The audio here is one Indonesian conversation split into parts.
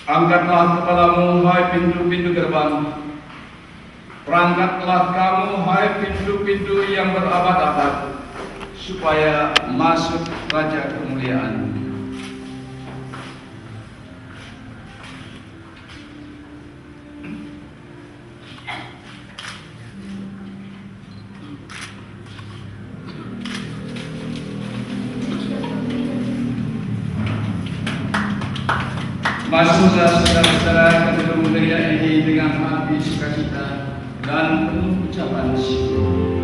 Angkatlah kepalamu, hai pintu-pintu gerbang. Berangkatlah kamu, hai pintu-pintu yang berabad-abad, supaya masuk Raja kemuliaan. Masuklah saudara-saudara ke gedung gereja ini dengan hati sukacita dan penuh ucapan syukur.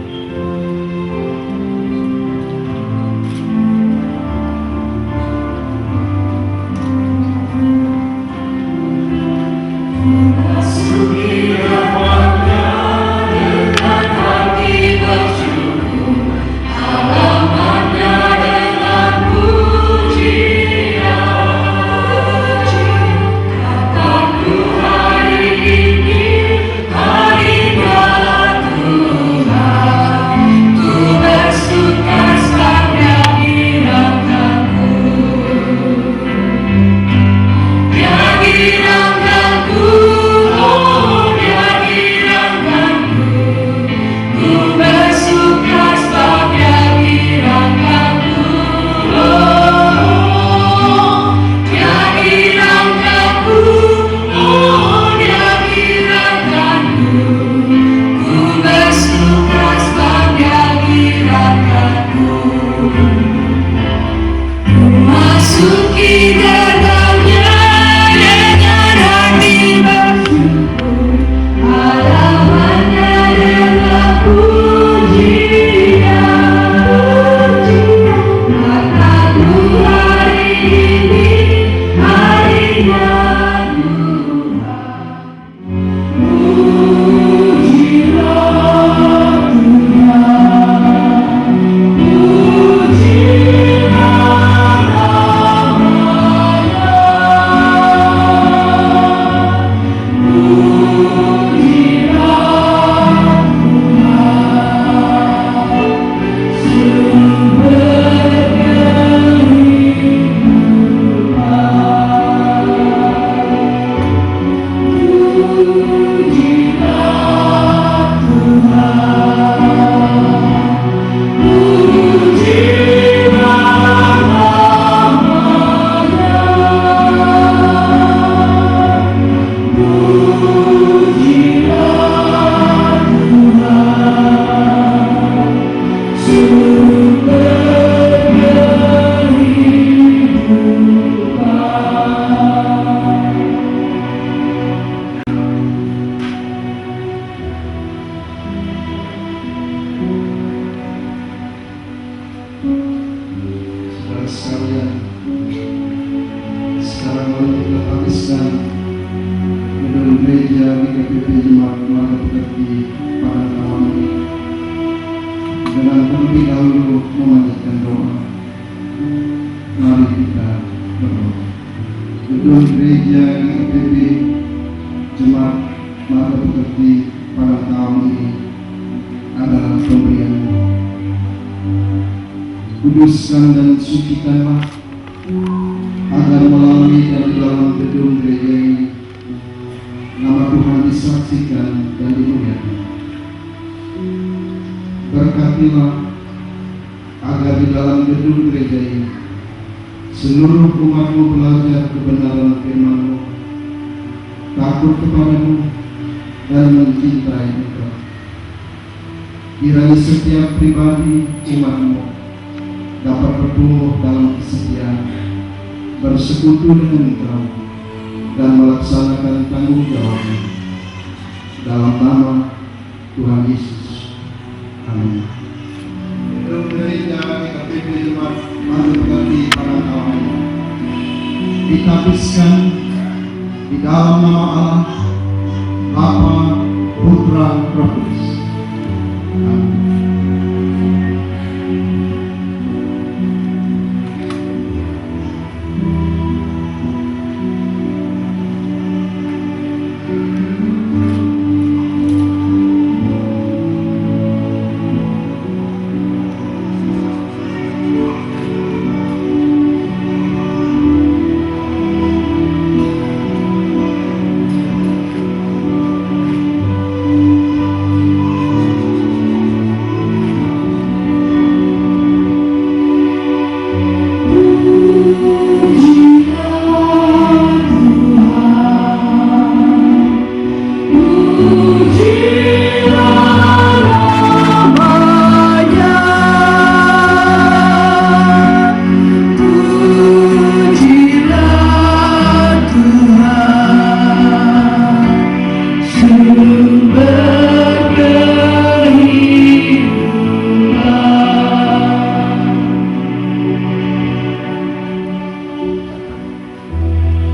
GKPP Jemaat Keluarga Pekerti Parangkawan dengan terlebih dahulu memanjatkan doa. Mari kita berdoa. Gedung gereja GKPP Jemaat Keluarga Pekerti Parangkawan ini adalah pemberian-Mu. Kuduskan dan sucikanlah agar melalui dan di dalam gedung gereja ini nama Tuhan disaksikan dan dimuliakan. Berkatilah agar di dalam gedung gereja ini seluruh umat-Mu belajar kebenaran firman-Mu, takut kepada-Mu, dan mencintai Engkau. Kiranya setiap pribadi umat-Mu dapat bertumbuh dalam kesetiaan, bersekutu dengan Engkau, dan melaksanakan tanggung jawabnya. Dalam nama Tuhan Yesus. Amin. Gedung gereja GKPP Jemaat Keluarga Pekerti Parangkawan ditapiskan di dalam nama Allah, Bapa, Putra, Roh Kudus. Amin.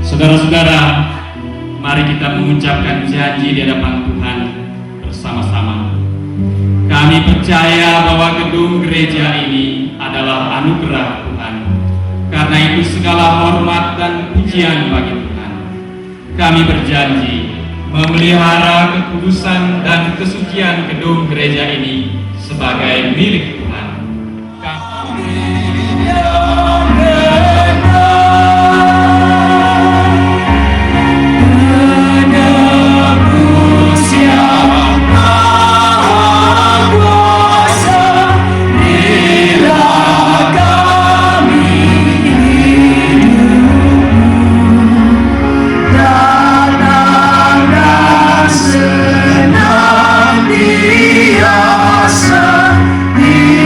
Saudara-saudara, mari kita mengucapkan janji di hadapan Tuhan bersama-sama. Kami percaya bahwa gedung gereja ini adalah anugerah Tuhan. Karena itu segala hormat dan pujian bagi Tuhan. Kami berjanji memelihara kekudusan dan kesucian gedung gereja ini sebagai milik Tuhan. Senantiasa di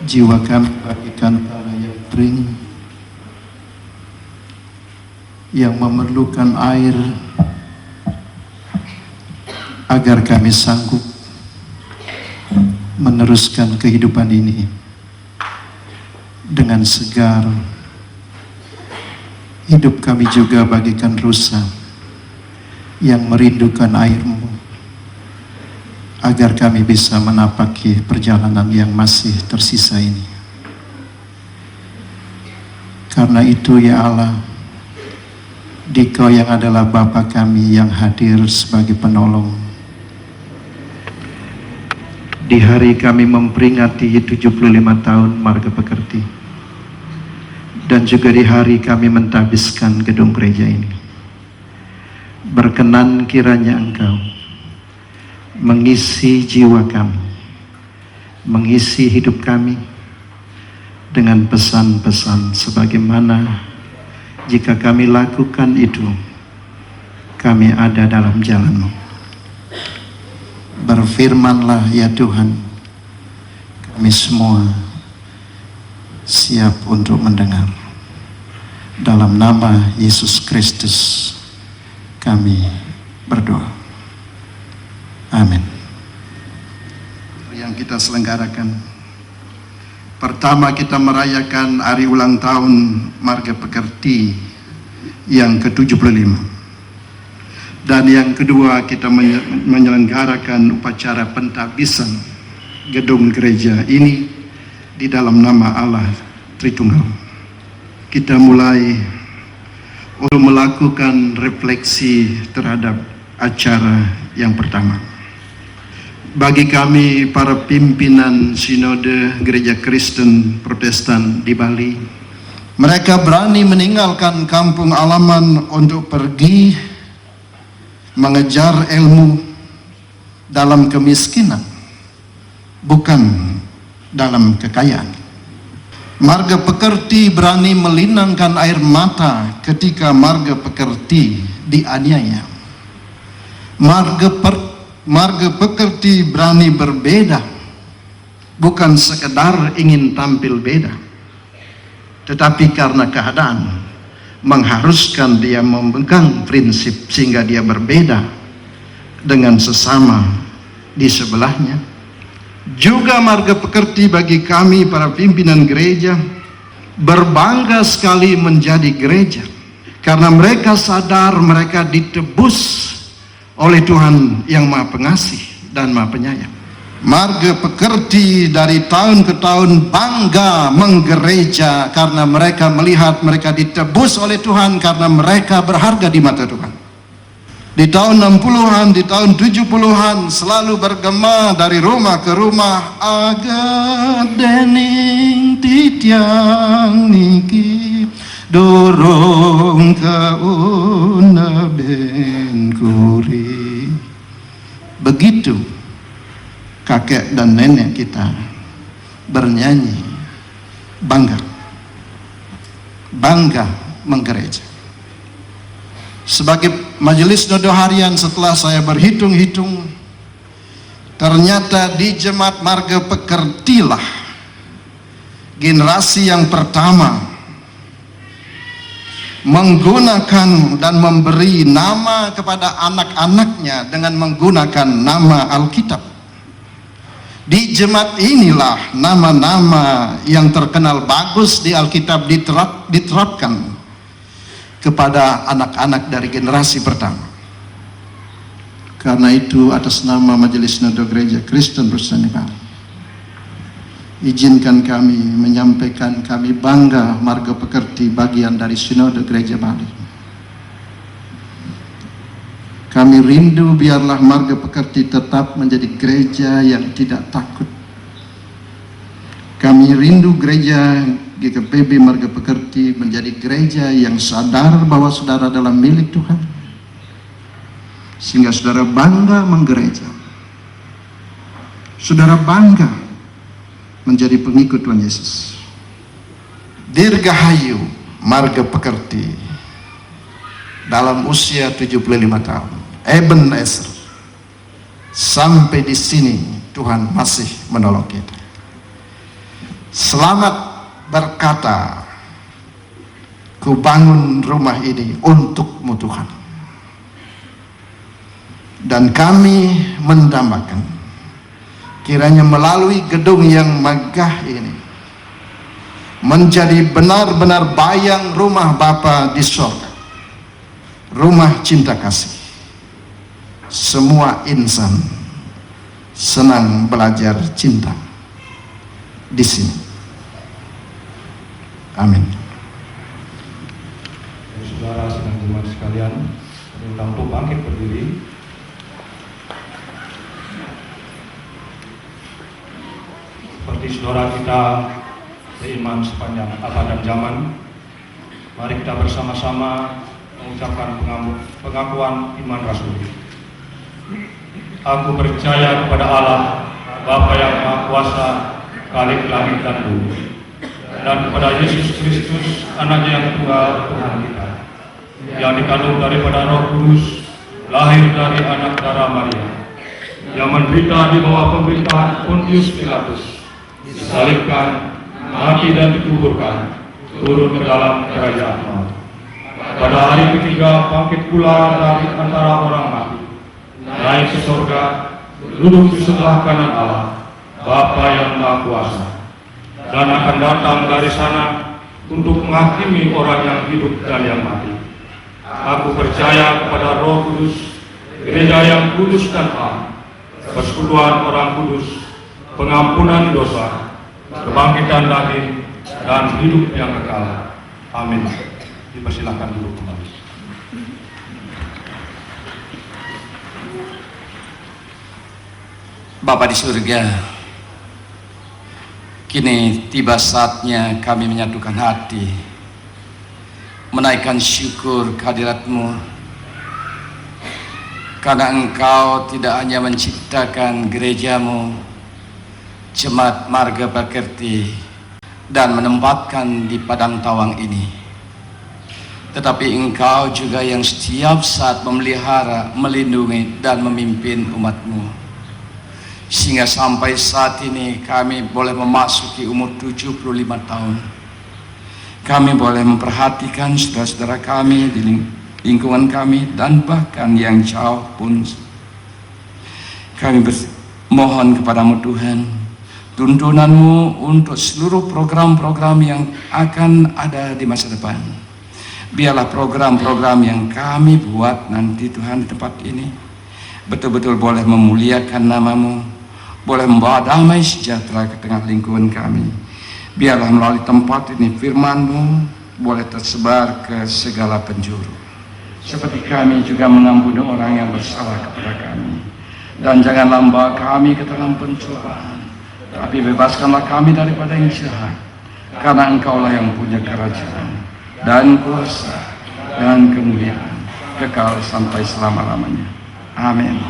jiwa kami bagikan tanah yang kering, yang memerlukan air, agar kami sanggup meneruskan kehidupan ini dengan segar. Hidup kami juga bagikan rusa yang merindukan air-Mu, agar kami bisa menapaki perjalanan yang masih tersisa ini. Karena itu ya Allah, Dikau yang adalah Bapa kami yang hadir sebagai penolong, di hari kami memperingati 75 tahun Marga Pekerti, dan juga di hari kami mentabiskan gedung gereja ini, berkenan kiranya Engkau mengisi jiwa kami, mengisi hidup kami dengan pesan-pesan sebagaimana jika kami lakukan itu, kami ada dalam jalan-Mu. Berfirmanlah ya Tuhan, kami semua siap untuk mendengar. Dalam nama Yesus Kristus kami berdoa. Amin. Yang kita selenggarakan, pertama kita merayakan hari ulang tahun Marga Pekerti yang ke-75. Dan yang kedua kita menyelenggarakan upacara pentabisan gedung gereja ini di dalam nama Allah Tritunggal. Kita mulai untuk melakukan refleksi terhadap acara yang pertama. Bagi kami para pimpinan Sinode Gereja Kristen Protestan di Bali, mereka berani meninggalkan kampung halaman untuk pergi mengejar ilmu dalam kemiskinan, bukan dalam kekayaan. Marga Pekerti berani melinangkan air mata ketika Marga Pekerti dianiaya. Marga Pekerti berani berbeda, bukan sekedar ingin tampil beda, tetapi karena keadaan mengharuskan dia memegang prinsip sehingga dia berbeda dengan sesama di sebelahnya. Juga Marga Pekerti bagi kami para pimpinan gereja berbangga sekali menjadi gereja, karena mereka sadar mereka ditebus oleh Tuhan yang Maha Pengasih dan Maha Penyayang. Marga Pekerti dari tahun ke tahun bangga menggereja karena mereka melihat mereka ditebus oleh Tuhan, karena mereka berharga di mata Tuhan. Di tahun 60-an, di tahun 70-an selalu bergema dari rumah ke rumah, agak dening titiang niki dorong ke una ben kuri. Begitu kakek dan nenek kita bernyanyi bangga menggereja. Sebagai majelis dodo harian, setelah saya berhitung-hitung, ternyata di Jemaat Marga Pekertilah generasi yang pertama menggunakan dan memberi nama kepada anak-anaknya dengan menggunakan nama Alkitab. Di jemaat inilah nama-nama yang terkenal bagus di Alkitab diterapkan kepada anak-anak dari generasi pertama. Karena itu atas nama Majelis Sinode Gereja Kristen Protestan di Bali, izinkan kami menyampaikan kami bangga Marga Pekerti bagian dari Sinode Gereja Bali. Kami rindu biarlah Marga Pekerti tetap menjadi gereja yang tidak takut. Kami rindu gereja GKPB Marga Pekerti menjadi gereja yang sadar bahwa saudara adalah milik Tuhan, sehingga saudara bangga menggereja. Saudara bangga menjadi pengikut Tuhan Yesus. Dirgahayu Marga Pekerti dalam usia 75 tahun. Ebenezer, sampai di sini Tuhan masih menolong kita. selamat berkata, ku bangun rumah ini untukmu Tuhan. Dan kami mendambakan, kiranya melalui gedung yang megah ini menjadi benar-benar bayang rumah Bapa di surga, rumah cinta kasih. Semua insan senang belajar cinta di sini. Amin. Saudara sedang jemaat sekalian, minta untuk bangkit berdiri. Seperti saudara kita beriman sepanjang abad dan zaman, mari kita bersama-sama mengucapkan pengakuan iman rasuli. Aku percaya kepada Allah, Bapa yang Maha Kuasa, Khalik langit dan bumi, dan kepada Yesus Kristus, Anaknya yang tunggal Tuhan kita, yang dikandung daripada Roh Kudus, lahir dari anak darah Maria, yang menderita di bawah pemerintahan Pontius Pilatus, disalibkan, mati dan dikuburkan, turun ke dalam kerajaan maut. Pada hari ketiga bangkit pula dari antara orang mati, naik ke surga, duduk di sebelah kanan Allah, Bapa yang Maha Kuasa, dan akan datang dari sana untuk menghakimi orang yang hidup dan yang mati. Aku percaya kepada Roh Kudus, gereja yang kudus dan am, persekutuan orang kudus, pengampunan dosa, kebangkitan daging, dan hidup yang kekal. Amin. Dipersilakan duduk kembali. Bapa di surga, kini tiba saatnya kami menyatukan hati, menaikkan syukur kehadirat-Mu, karena Engkau tidak hanya menciptakan gereja-Mu, Jemaat Marga Prakerti, dan menempatkan di Padang Tawang ini, tetapi Engkau juga yang setiap saat memelihara, melindungi, dan memimpin umat-Mu, sehingga sampai saat ini kami boleh memasuki umur 75 tahun. Kami boleh memperhatikan saudara-saudara kami di lingkungan kami, dan bahkan yang jauh pun. Kami mohon kepadamu Tuhan, tuntunan-Mu untuk seluruh program-program yang akan ada di masa depan. Biarlah program-program yang kami buat nanti Tuhan di tempat ini betul-betul boleh memuliakan nama-Mu, boleh membawa damai sejahtera ke tengah lingkungan kami. Biarlah melalui tempat ini firman-Mu boleh tersebar ke segala penjuru. Seperti kami juga mengampuni orang yang bersalah kepada kami. Dan janganlah membawa kami ke dalam pencobaan, tapi bebaskanlah kami daripada yang jahat, karena Engkaulah yang punya kerajaan dan kuasa dan kemuliaan kekal sampai selama-lamanya. Amin.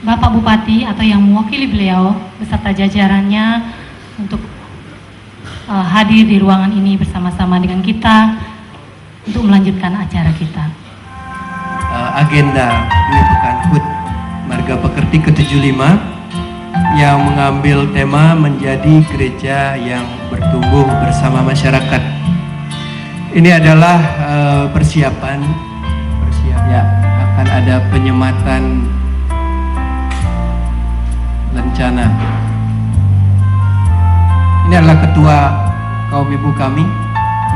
Bapak Bupati atau yang mewakili beliau beserta jajarannya untuk hadir di ruangan ini bersama-sama dengan kita untuk melanjutkan acara kita. Agenda ini Pekan HUT Marga Pekerti ke-75 yang mengambil tema menjadi gereja yang bertumbuh bersama masyarakat. Ini adalah persiapan ya, akan ada penyematan lencana. Ini adalah ketua kaum ibu kami,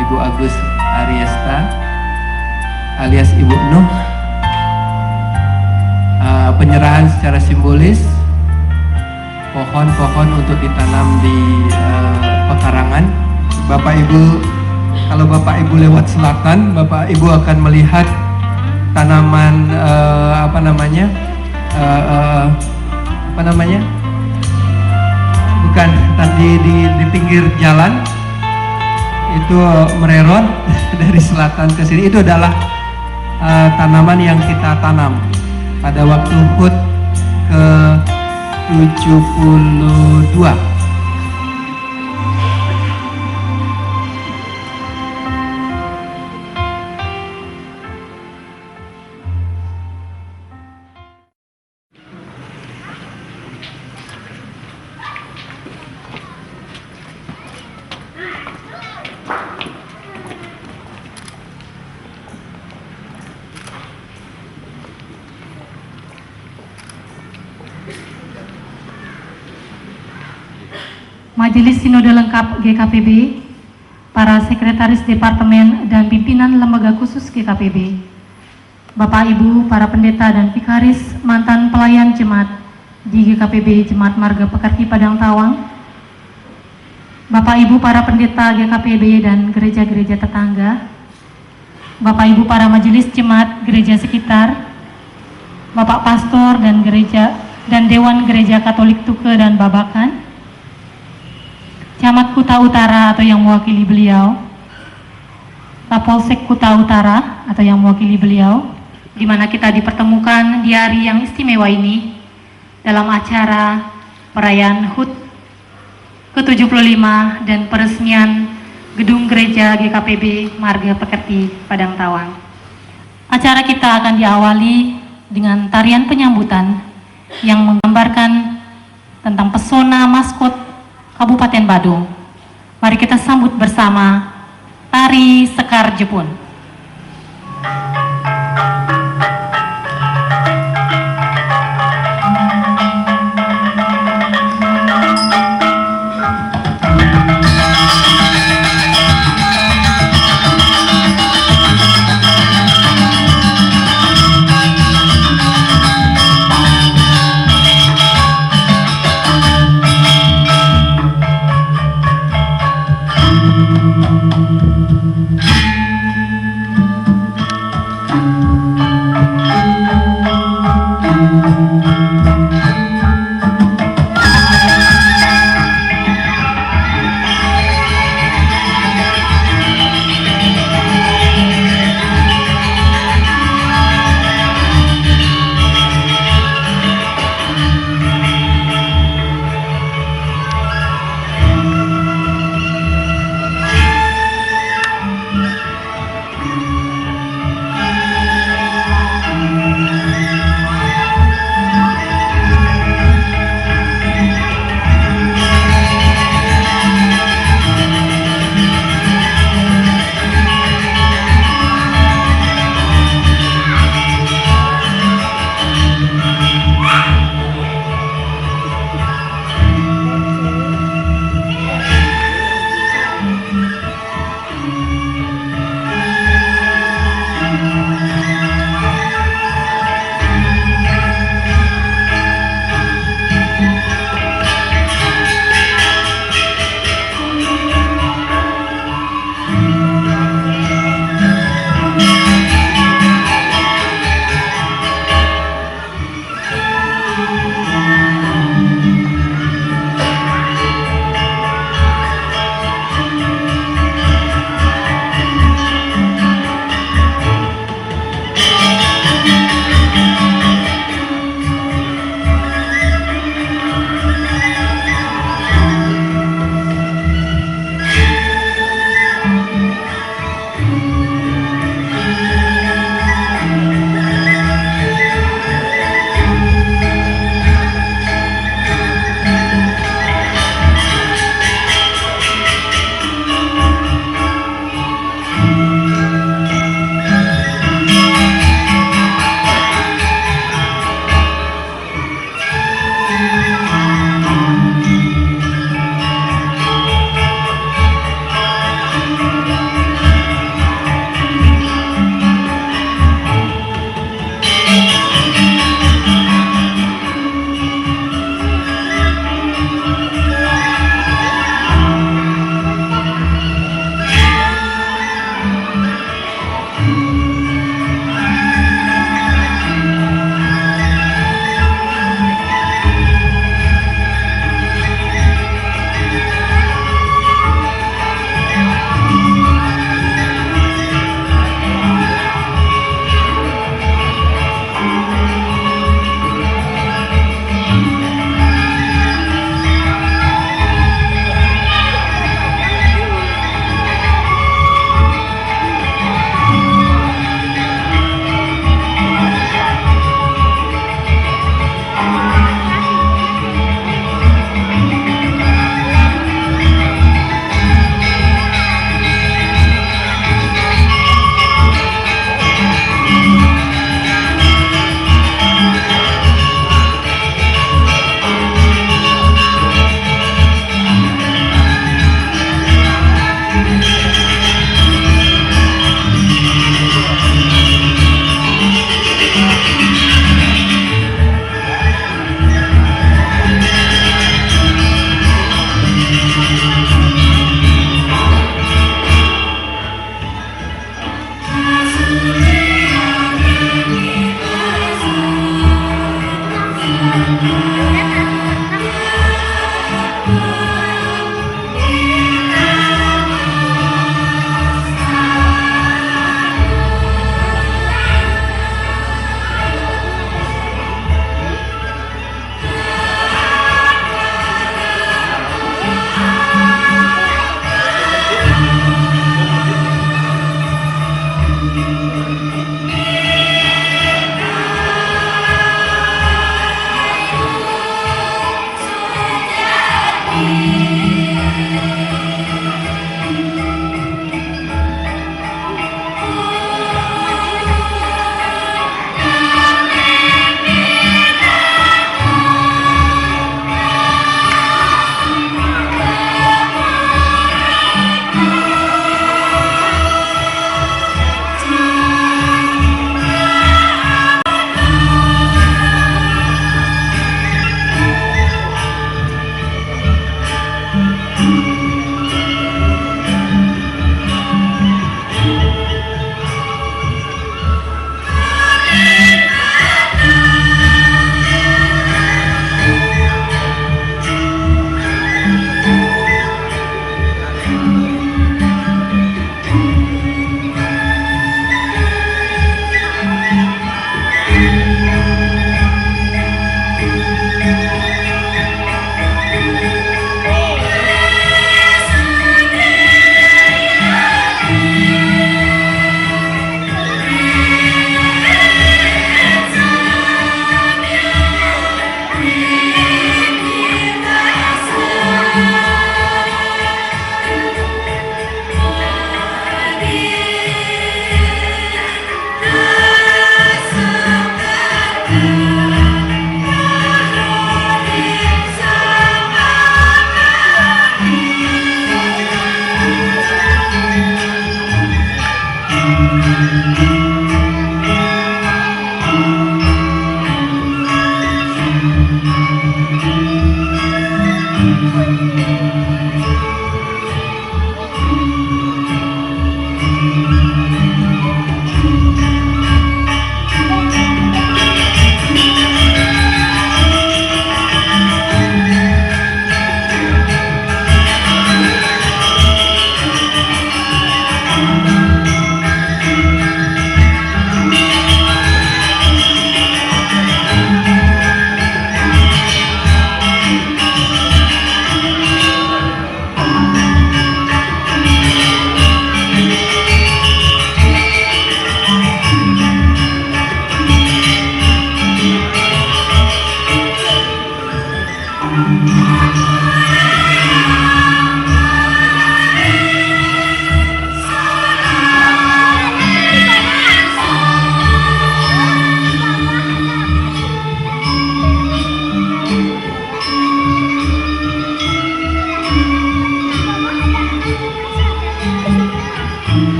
Ibu Agus Ariesta alias Ibu Nuh. Penyerahan secara simbolis pohon-pohon untuk ditanam di pekarangan. Bapak Ibu, kalau Bapak Ibu lewat selatan, Bapak Ibu akan melihat tanaman bukan tadi di pinggir jalan itu mererot dari selatan ke sini. Itu adalah tanaman yang kita tanam pada waktu HUT ke-72. Majelis Sinode Lengkap GKPB, para Sekretaris Departemen dan Pimpinan Lembaga Khusus GKPB, Bapak Ibu, para pendeta dan vikaris mantan pelayan jemaat di GKPB Jemaat Marga Pekerti Padang Tawang, Bapak Ibu para pendeta GKPB dan gereja-gereja tetangga, Bapak Ibu para majelis jemaat gereja sekitar, Bapak Pastor dan gereja dan Dewan Gereja Katolik Tuke dan Babakan, Camat Kuta Utara atau yang mewakili beliau, Kapolsek Kuta Utara atau yang mewakili beliau, di mana kita dipertemukan di hari yang istimewa ini dalam acara perayaan HUT ke-75 dan peresmian Gedung Gereja GKPB Marga Pekerti Padang Tawang. Acara kita akan diawali dengan tarian penyambutan yang menggambarkan tentang pesona maskot Kabupaten Badung. Mari kita sambut bersama Tari Sekar Jepun.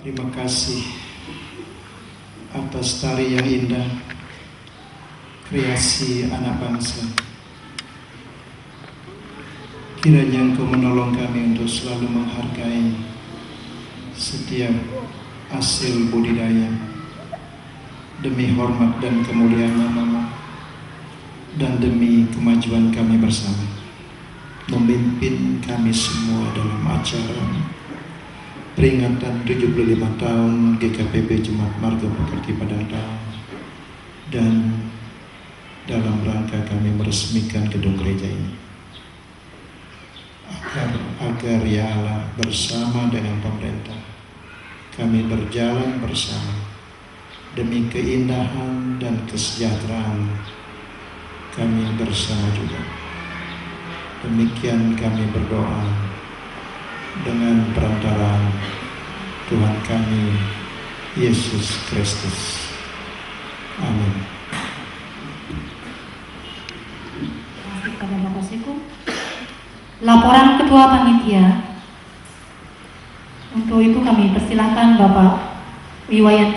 terima kasih atas tari yang indah, kreasi anak bangsa. Kiranya Engkau menolong kami untuk selalu menghargai setiap hasil budidaya demi hormat dan kemuliaan nama-Mu dan demi kemajuan kami bersama. Memimpin kami semua dalam acara peringatan 75 tahun GKPB Jemaat Marga Pekerti Padang Tawang, dan dalam rangka kami meresmikan gedung gereja ini, agar ya Allah bersama dengan pemerintah kami berjalan bersama demi keindahan dan kesejahteraan kami bersama juga. Demikian kami berdoa dengan perantaraan Tuhan kami Yesus Kristus. Amin. Terima kasih kepada Bapak Seku. Laporan Ketua Panitia. Untuk itu kami persilahkan Bapak Wiwayan